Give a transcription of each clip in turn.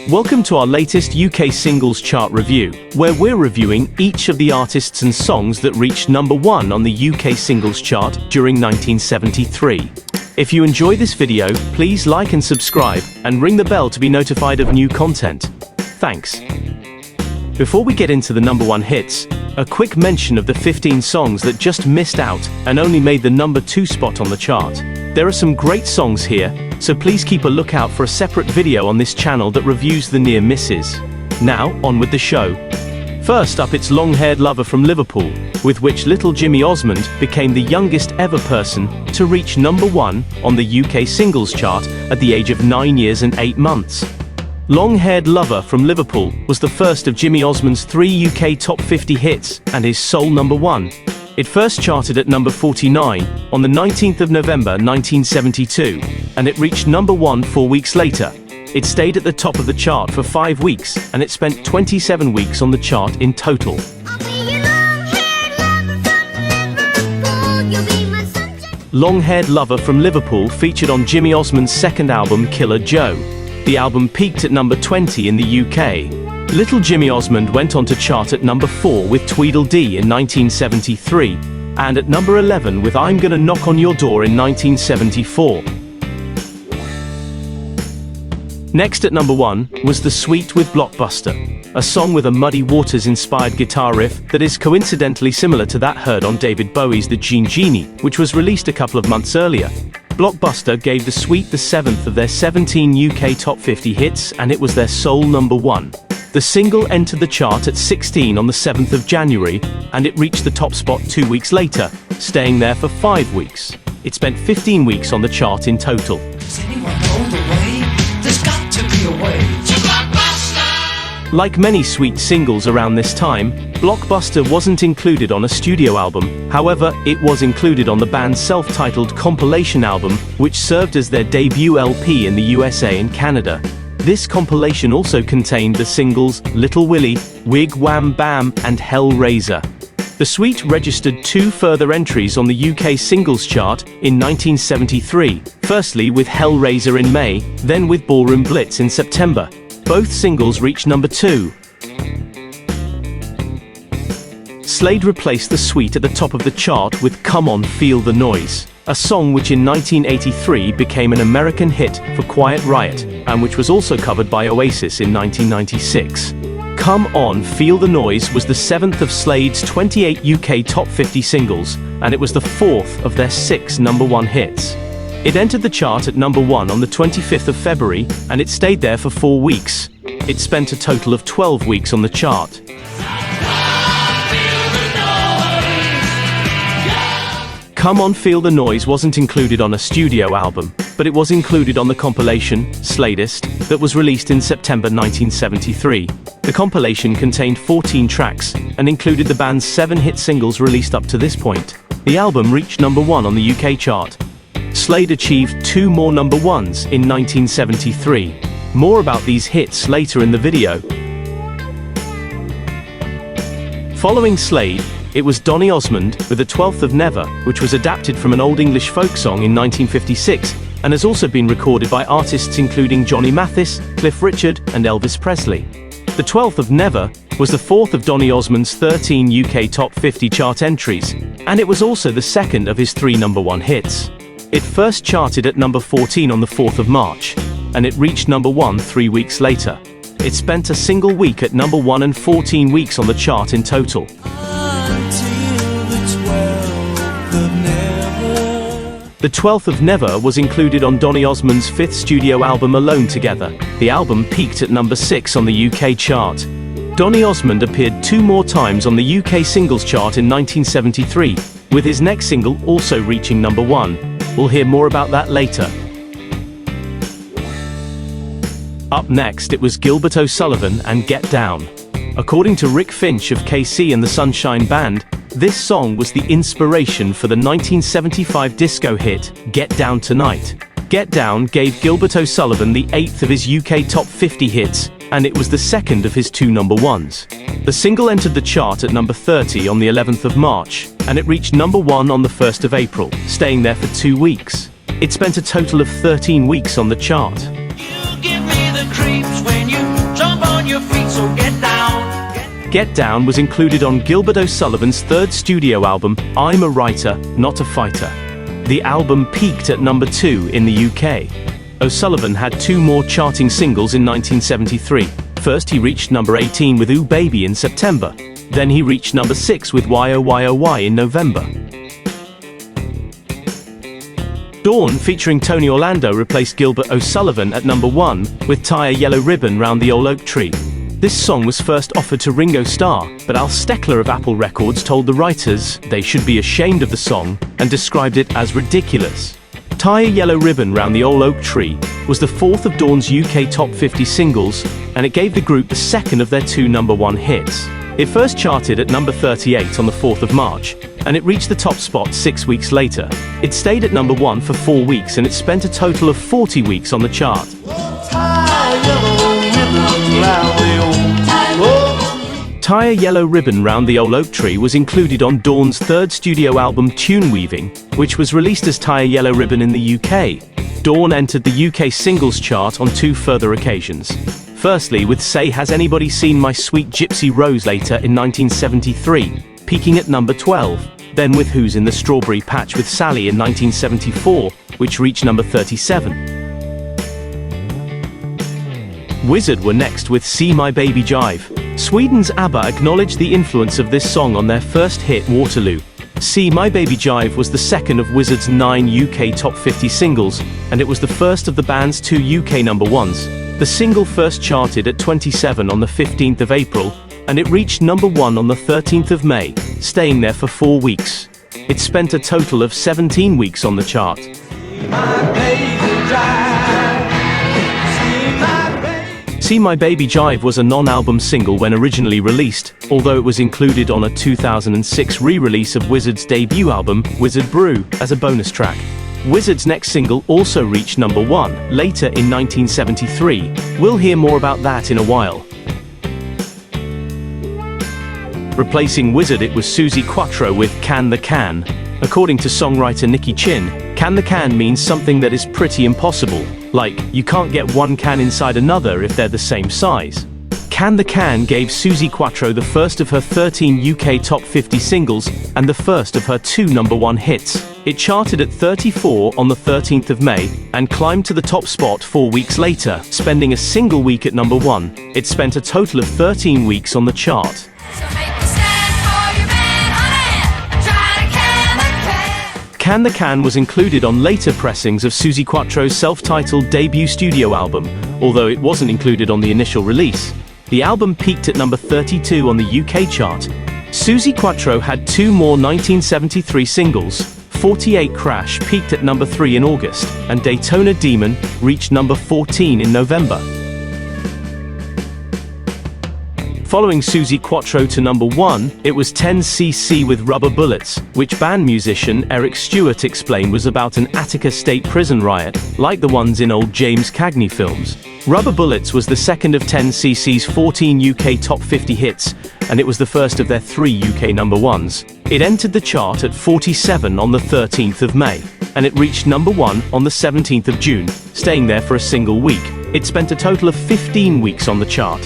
Welcome to our latest UK singles chart review, where we're reviewing each of the artists and songs that reached #1 on the UK singles chart during 1973. If you enjoy this video, please like and subscribe, and ring the bell to be notified of new content. Thanks. Before we get into the #1 hits, a quick mention of the 15 songs that just missed out and only made the #2 spot on the chart. There are some great songs here, so please keep a lookout for a separate video on this channel that reviews the near misses. Now, on with the show. First up, it's Long-Haired Lover from Liverpool, with which little Jimmy Osmond became the youngest ever person to reach #1 on the UK singles chart at the age of 9 years and 8 months. Long-Haired Lover from Liverpool was the first of Jimmy Osmond's 3 UK top 50 hits and his sole #1. It first charted at number 49 on the 19th of November 1972, and it reached #1 4 weeks later. It stayed at the top of the chart for 5 weeks, and it spent 27 weeks on the chart in total. Long-Haired Lover from Liverpool featured on Jimmy Osmond's second album, Killer Joe. The album peaked at number 20 in the UK. Little Jimmy Osmond went on to chart at number 4 with Tweedledee in 1973, and at number 11 with I'm Gonna Knock on Your Door in 1974. Next at #1 was The Sweet with Blockbuster, a song with a Muddy Waters-inspired guitar riff that is coincidentally similar to that heard on David Bowie's The Jean Genie, which was released a couple of months earlier. Blockbuster gave The Sweet the 7th of their 17 UK top 50 hits, and it was their sole #1. The single entered the chart at 16 on the 7th of January, and it reached the top spot 2 weeks later, staying there for 5 weeks. It spent 15 weeks on the chart in total. Does anyone know the way? There's got to be a way. Like many Sweet singles around this time, Blockbuster wasn't included on a studio album. However, it was included on the band's self-titled compilation album, which served as their debut LP in the USA and Canada. This compilation also contained the singles Little Willie, Wig Wham Bam, and Hellraiser. The Sweet registered 2 further entries on the UK singles chart in 1973, firstly with Hellraiser in May, then with Ballroom Blitz in September. Both singles reached #2. Slade replaced The Sweet at the top of the chart with Come On Feel the Noise, a song which in 1983 became an American hit for Quiet Riot, and which was also covered by Oasis in 1996. Come On Feel the Noise was the 7th of Slade's 28 UK top 50 singles, and it was the 4th of their 6 #1 hits. It entered the chart at #1 on the 25th of February, and it stayed there for 4 weeks. It spent a total of 12 weeks on the chart. Come On Feel the Noise wasn't included on a studio album, but it was included on the compilation, Sladest, that was released in September 1973. The compilation contained 14 tracks, and included the band's 7 hit singles released up to this point. The album reached #1 on the UK chart. Slade achieved 2 more #1s in 1973. More about these hits later in the video. Following Slade, it was Donny Osmond with The 12th of Never, which was adapted from an old English folk song in 1956, and has also been recorded by artists including Johnny Mathis, Cliff Richard, and Elvis Presley. The 12th of Never was the 4th of Donny Osmond's 13 UK top 50 chart entries, and it was also the 2nd of his 3 #1 hits. It first charted at number 14 on the 4th of March, and it reached #1 3 weeks later. It spent a single week at #1 and 14 weeks on the chart in total. The 12th of Never was included on Donny Osmond's 5th studio album Alone Together. The album peaked at number 6 on the UK chart. Donny Osmond appeared 2 more times on the UK singles chart in 1973, with his next single also reaching #1. We'll hear more about that later. Up next, it was Gilbert O'Sullivan and Get Down. According to Rick Finch of KC and the Sunshine Band, this song was the inspiration for the 1975 disco hit, Get Down Tonight. Get Down gave Gilbert O'Sullivan the 8th of his UK top 50 hits, and it was the 2nd of his 2 #1s. The single entered the chart at number 30 on the 11th of March, and it reached #1 on the 1st of April, staying there for 2 weeks. It spent a total of 13 weeks on the chart. You give me the the creeps when you jump on your feet, so get down. Get Down was included on Gilbert O'Sullivan's third studio album, I'm a Writer, Not a Fighter. The album peaked at number 2 in the UK. O'Sullivan had 2 more charting singles in 1973. First, he reached number 18 with Ooh Baby in September. Then he reached number 6 with Why Oh Why Oh Why in November. Dawn featuring Tony Orlando replaced Gilbert O'Sullivan at number 1 with Tie a Yellow Ribbon Round the Old Oak Tree. This song was first offered to Ringo Starr, but Al Steckler of Apple Records told the writers they should be ashamed of the song and described it as ridiculous. Tie a Yellow Ribbon Round the Old Oak Tree was the 4th of Dawn's UK Top 50 singles, and it gave the group the second of their 2 number 1 hits. It first charted at number 38 on the 4th of March, and it reached the top spot 6 weeks later. It stayed at number 1 for 4 weeks, and it spent a total of 40 weeks on the chart. Tie a Yellow Ribbon Round the Old Oak Tree was included on Dawn's third studio album Tune Weaving, which was released as Tie a Yellow Ribbon in the UK. Dawn entered the UK singles chart on 2 further occasions. Firstly, with Say Has Anybody Seen My Sweet Gypsy Rose later in 1973, peaking at number 12. Then with Who's in the Strawberry Patch with Sally in 1974, which reached number 37. Wizzard were next with See My Baby Jive. Sweden's ABBA acknowledged the influence of this song on their first hit Waterloo. See My Baby Jive was the second of Wizzard's 9 UK Top 50 singles, and it was the first of the band's 2 UK number 1s. The single first charted at 27 on the 15th of April, and it reached number 1 on the 13th of May, staying there for 4 weeks. It spent a total of 17 weeks on the chart. See My Baby Jive was a non-album single when originally released, although it was included on a 2006 re-release of Wizzard's debut album, Wizzard Brew, as a bonus track. Wizzard's next single also reached number 1, later in 1973. We'll hear more about that in a while. Replacing Wizzard, it was Suzi Quatro with Can the Can. According to songwriter Nicky Chin, Can the Can means something that is pretty impossible, like you can't get one can inside another if they're the same size. Can the Can gave Suzi Quatro the first of her 13 UK Top 50 singles and the first of her 2 number 1 hits. It charted at 34 on the 13th of May and climbed to the top spot 4 weeks later, spending a single week at number 1. It spent a total of 13 weeks on the chart. Can the Can was included on later pressings of Suzi Quatro's self-titled debut studio album, although it wasn't included on the initial release. The album peaked at number 32 on the UK chart. Suzi Quatro had 2 more 1973 singles. 48 Crash peaked at number 3 in August, and Daytona Demon reached number 14 in November. Following Suzi Quatro to number 1, it was 10cc with Rubber Bullets, which band musician Eric Stewart explained was about an Attica state prison riot, like the ones in old James Cagney films. Rubber Bullets was the second of 10cc's 14 UK Top 50 hits, and it was the first of their 3 UK number 1s. It entered the chart at 47 on the 13th of May, and it reached number 1 on the 17th of June, staying there for a single week. It spent a total of 15 weeks on the chart.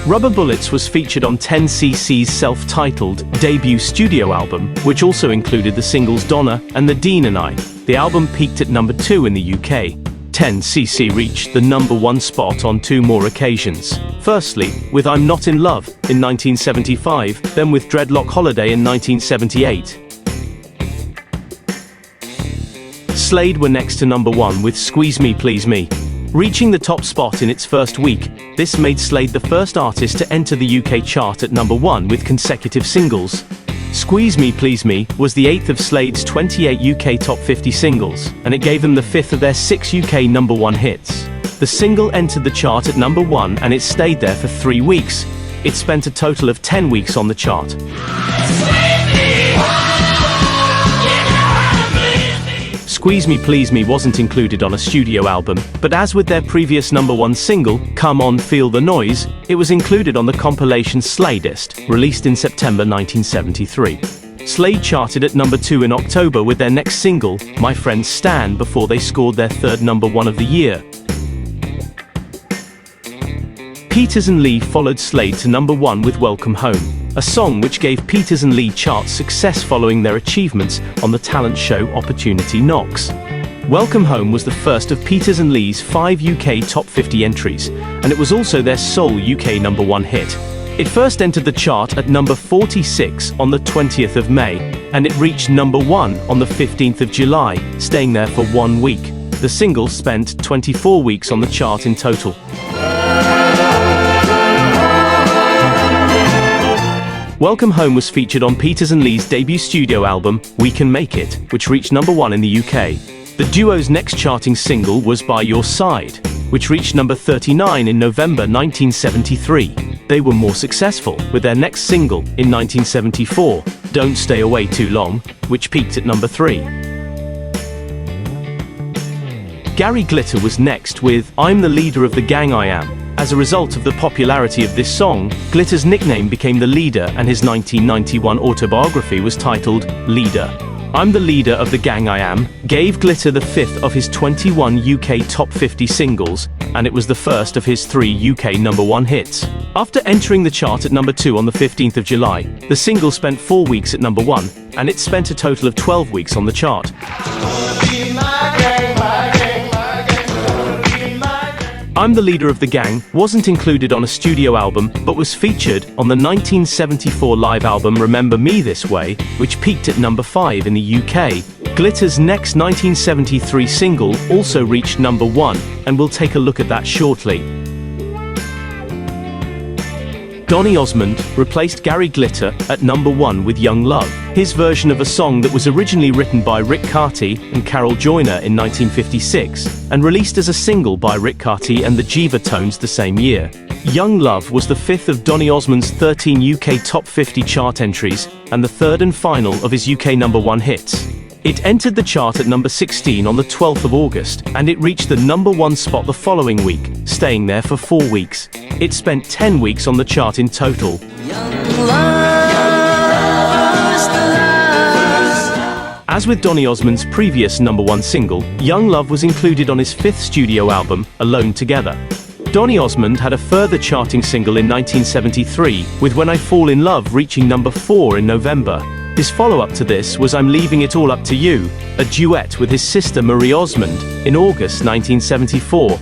Rubber Bullets was featured on 10cc's self-titled debut studio album, which also included the singles Donna and The Dean and I. The album peaked at number 2 in the UK. 10cc reached the number 1 spot on 2 more occasions. Firstly, with I'm Not in Love in 1975, then with Dreadlock Holiday in 1978. Slade were next to number 1 with Squeeze Me Please Me. Reaching the top spot in its first week, this made Slade the first artist to enter the UK chart at number 1 with consecutive singles. Squeeze Me Please Me was the 8th of Slade's 28 UK Top 50 singles, and it gave them the 5th of their 6 UK number 1 hits. The single entered the chart at number 1 and it stayed there for 3 weeks. It spent a total of 10 weeks on the chart. Squeeze Me Please Me wasn't included on a studio album, but as with their previous number 1 single, Come On Feel the Noise, it was included on the compilation Sladist, released in September 1973. Slade charted at number 2 in October with their next single, My Friend Stan, before they scored their third number 1 of the year. Peters and Lee followed Slade to number 1 with Welcome Home, a song which gave Peters and Lee chart success following their achievements on the talent show Opportunity Knocks. Welcome Home was the first of Peters and Lee's 5 UK top 50 entries, and it was also their sole UK number 1 hit. It first entered the chart at number 46 on the 20th of May, and it reached number 1 on the 15th of July, staying there for 1 week. The single spent 24 weeks on the chart in total. Welcome Home was featured on Peters and Lee's debut studio album, We Can Make It, which reached number 1 in the UK. The duo's next charting single was By Your Side, which reached number 39 in November 1973. They were more successful with their next single in 1974, Don't Stay Away Too Long, which peaked at number 3. Gary Glitter was next with I'm the Leader of the Gang I Am. As a result of the popularity of this song, Glitter's nickname became The Leader, and his 1991 autobiography was titled Leader. I'm the Leader of the Gang I Am gave Glitter the 5th of his 21 UK top 50 singles, and it was the first of his 3 UK number 1 hits. After entering the chart at number 2 on the 15th of July, the single spent 4 weeks at number 1, and it spent a total of 12 weeks on the chart. I'm the Leader of the Gang wasn't included on a studio album, but was featured on the 1974 live album Remember Me This Way, which peaked at number 5 in the UK. Glitter's next 1973 single also reached number 1, and we'll take a look at that shortly. Donny Osmond replaced Gary Glitter at number 1 with Young Love, his version of a song that was originally written by Rick Carty and Carol Joyner in 1956, and released as a single by Rick Carty and the Jiva Tones the same year. Young Love was the 5th of Donny Osmond's 13 UK top 50 chart entries, and the third and final of his UK number 1 hits. It entered the chart at number 16 on the 12th of August, and it reached the number 1 spot the following week, staying there for 4 weeks. It spent 10 weeks on the chart in total. As with Donny Osmond's previous number 1 single, Young Love was included on his 5th studio album, Alone Together. Donny Osmond had a further charting single in 1973, with When I Fall in Love reaching number 4 in November. His follow-up to this was I'm Leaving It All Up to You, a duet with his sister Marie Osmond, in August 1974.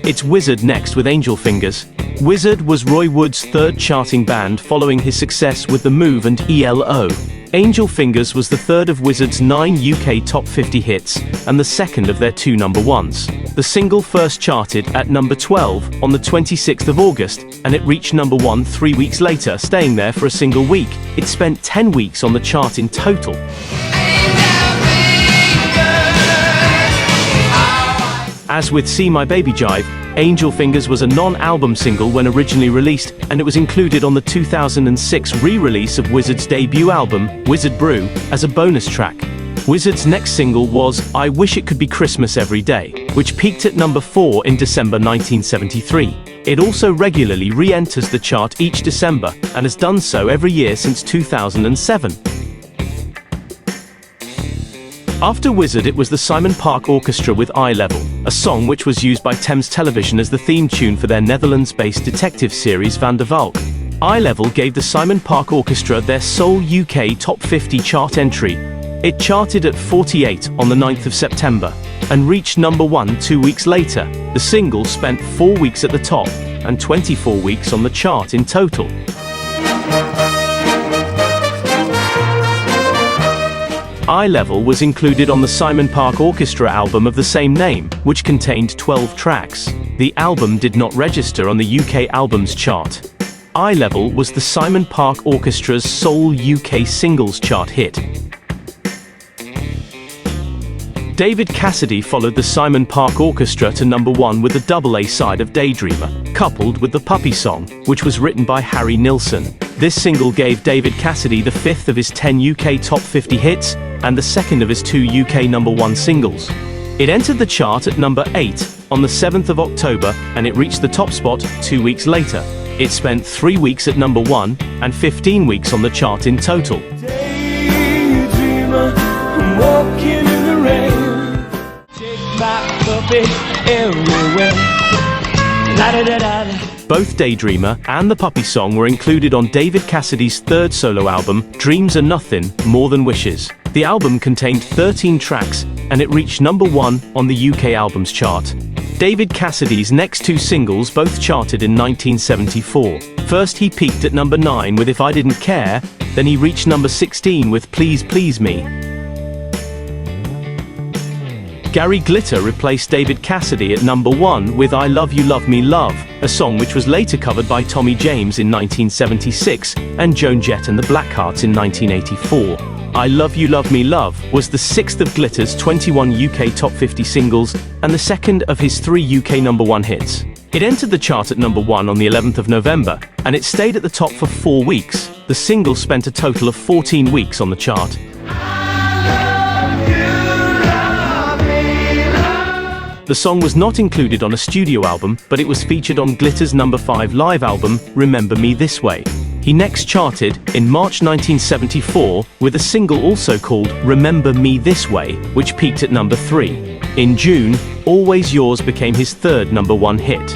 It's Wizzard next with Angel Fingers. Wizzard was Roy Wood's third charting band following his success with The Move and ELO. Angel Fingers was the third of Wizzard's 9 UK top 50 hits, and the second of their 2 number 1s. The single first charted at number 12 on the 26th of August, and it reached number 1 3 weeks later, staying there for a single week. It spent 10 weeks on the chart in total. As with See My Baby Jive, Angel Fingers was a non-album single when originally released, and it was included on the 2006 re-release of Wizzard's debut album, Wizzard Brew, as a bonus track. Wizzard's next single was I Wish It Could Be Christmas Every Day, which peaked at number 4 in December 1973. It also regularly re-enters the chart each December, and has done so every year since 2007. After Wizzard, it was the Simon Park Orchestra with Eye Level, a song which was used by Thames Television as the theme tune for their Netherlands-based detective series Van der Valk. Eye Level gave the Simon Park Orchestra their sole UK top 50 chart entry. It charted at 48 on the 9th of September, and reached number 1 2 weeks later. The single spent 4 weeks at the top, and 24 weeks on the chart in total. Eye Level was included on the Simon Park Orchestra album of the same name, which contained 12 tracks. The album did not register on the UK Albums Chart. Eye Level was the Simon Park Orchestra's sole UK singles chart hit. David Cassidy followed the Simon Park Orchestra to number 1 with the double A-side of Daydreamer, coupled with the Puppy Song, which was written by Harry Nilsson. This single gave David Cassidy the 5th of his 10 UK top 50 hits, and the second of his 2 UK number 1 singles. It entered the chart at number 8 on the 7th of October, and it reached the top spot 2 weeks later. It spent 3 weeks at number 1 and 15 weeks on the chart in total. Daydreamer, I'm walking in the rain. Take my puppy everywhere. La-da-da-da-da. Both Daydreamer and the Puppy song were included on David Cassidy's third solo album, Dreams Are Nothing More Than Wishes. The album contained 13 tracks, and it reached number 1 on the UK Albums Chart. David Cassidy's next 2 singles both charted in 1974. First he peaked at number 9 with If I Didn't Care, then he reached number 16 with Please Please Me. Gary Glitter replaced David Cassidy at number 1 with I Love You Love Me Love, a song which was later covered by Tommy James in 1976 and Joan Jett and the Blackhearts in 1984. I Love You Love Me Love was the 6th of Glitter's 21 UK Top 50 singles and the 2nd of his 3 UK number 1 hits. It entered the chart at number 1 on the 11th of November, and it stayed at the top for 4 weeks. The single spent a total of 14 weeks on the chart. The song was not included on a studio album, but it was featured on Glitter's number 5 live album, Remember Me This Way. He next charted in March 1974 with a single also called Remember Me This Way, which peaked at number 3. In June, Always Yours became his third number 1 hit.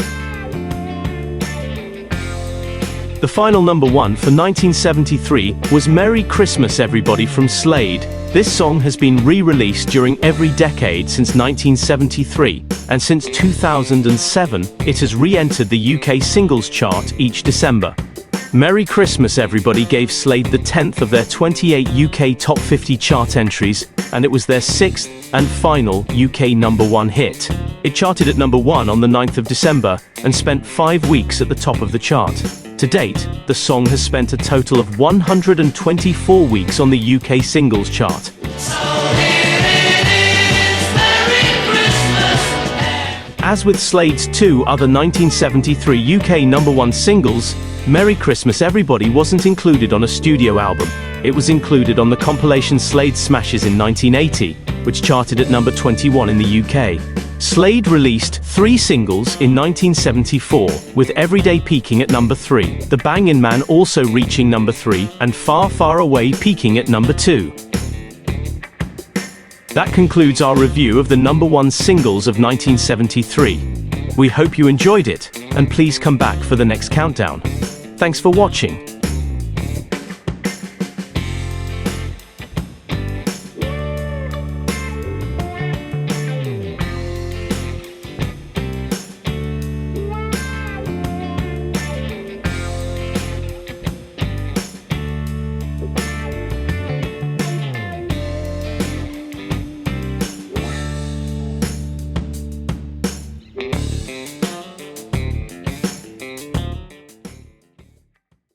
The final number 1 for 1973 was Merry Christmas Everybody from Slade. This song has been re-released during every decade since 1973, and since 2007, it has re-entered the UK singles chart each December. Merry Christmas Everybody gave Slade the 10th of their 28 UK Top 50 chart entries, and it was their 6th and final UK number 1 hit. It charted at number 1 on the 9th of December and spent 5 weeks at the top of the chart. To date, the song has spent a total of 124 weeks on the UK singles chart. As with Slade's 2 other 1973 UK number 1 singles, Merry Christmas Everybody wasn't included on a studio album. It was included on the compilation Slade Smashes in 1980, which charted at number 21 in the UK. Slade released 3 singles in 1974, with Everyday peaking at number 3, The Bangin' Man also reaching number 3, and Far Far Away peaking at number 2. That concludes our review of the number 1 singles of 1973. We hope you enjoyed it, and please come back for the next countdown. Thanks for watching.